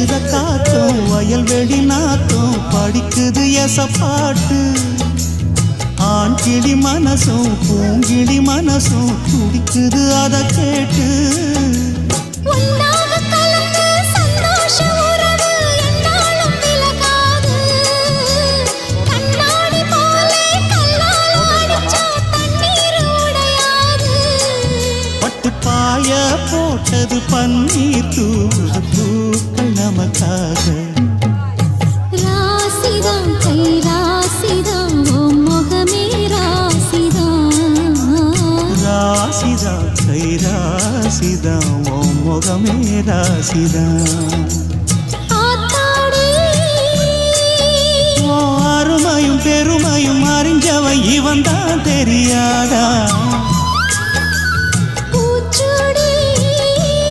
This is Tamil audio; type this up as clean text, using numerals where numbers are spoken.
வீசுற காத்தும் வயல்வெளி நாத்தும் படிக்குது எசப்பாட்டு ஆண் கிளி மனசும் பூங்கிளி மனசும் துடிக்குது அத கேட்டு பாய போட்டது பன்னீர் தூது பூக்கள் நமக்காக ராசிதான் கை ராசிதான் ஓம் முகமே ராசிதான் ராசிதான் கை ராசிதான் ஓம் முகமே ராசிதான் அருமையும் பெருமையும் அறிஞ்சவன் இவன் தான் தெரியாதா